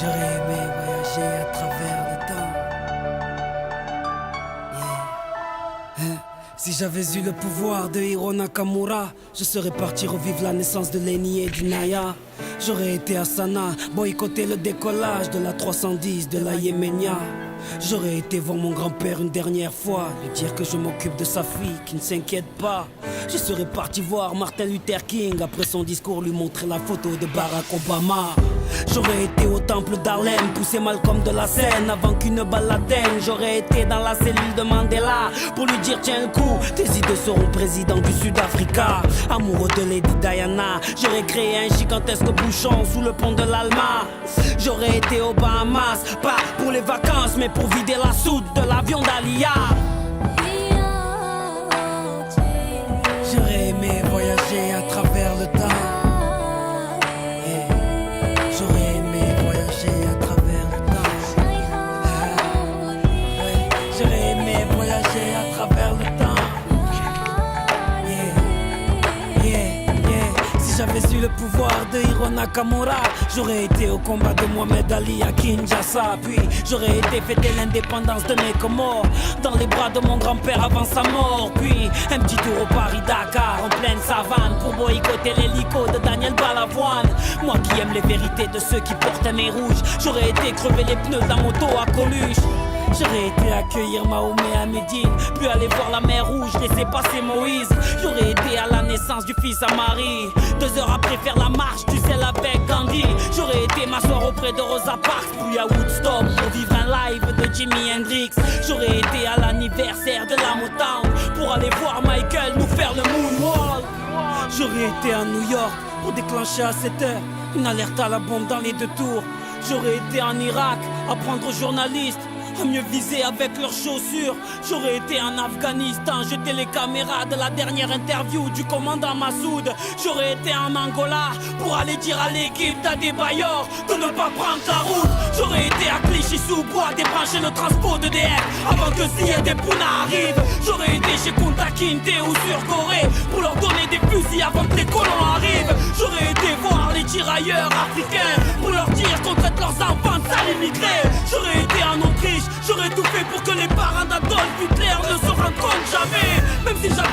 J'aurais aimé voyager à travers le temps. Yeah. Si j'avais eu le pouvoir de Hiro Nakamura, je serais parti revivre la naissance de Lenny et d'Inaya. J'aurais été à Sanaa, boycotter le décollage de la 310 de la Yéménia. J'aurais été voir mon grand-père une dernière fois, lui dire que je m'occupe de sa fille, qui ne s'inquiète pas. Je serais parti voir Martin Luther King, après son discours lui montrer la photo de Barack Obama. J'aurais été au temple d'Harlem, pousser Malcolm de la scène avant qu'une balle l'atteigne. J'aurais été dans la cellule de Mandela pour lui dire tiens le coup, tes idées seront président du Sud-Africa. Amoureux de Lady Diana, j'aurais créé un gigantesque bouchon sous le pont de l'Alma. J'aurais été aux Bahamas, pas pour les vacances mais pour vider la soute de l'avion d'Alia. J'aurais aimé voyager à travers le temps. J'aurais aimé voyager à travers le temps. J'aurais aimé voyager à travers le temps. Si j'avais eu le pouvoir de Hiro Nakamura, j'aurais été au combat de Mohamed Ali à Kinshasa. Puis j'aurais été fêter l'indépendance de mes Comores dans les bras de mon grand-père avant sa mort. Puis un petit tour au Paris-Dakar en pleine savane pour boycotter l'hélico de Daniel Balavoine. Moi qui aime les vérités de ceux qui portent un nez rouge, j'aurais été crever les pneus d'un moto à Coluche. J'aurais été accueillir Mahomet à Médine, puis aller voir la mer Rouge, laisser passer Moïse. J'aurais été à la naissance du fils à Marie, 2 heures après faire la marche du sel avec Gandhi. J'aurais été m'asseoir auprès de Rosa Parks, puis à Woodstock pour vivre un live de Jimi Hendrix. J'aurais été à l'anniversaire de la Motown pour aller voir Michael nous faire le moonwalk. J'aurais été à New York pour déclencher à 7 heures une alerte à la bombe dans les 2 tours. J'aurais été en Irak apprendre aux journalistes à mieux viser avec leurs chaussures. J'aurais été en Afghanistan, jeter les caméras de la dernière interview du commandant Massoud. J'aurais été en Angola pour aller dire à l'équipe d'Adebayor de ne pas prendre la route. J'aurais été à Clichy-sous-Bois débrancher le transport d'EDF avant que Ziyad et Pouna arrivent. J'aurais été chez Kunta Kinte ou sur Corée pour leur donner des fusils avant que les colons arrivent. J'aurais été voir les tirailleurs africains pour leur dire qu'on traite leurs enfants de sales immigrés. J'aurais été en Autriche, j'aurais tout fait pour que les parents d'Adolf Hitler ne se rendent compte jamais. Même si j'avais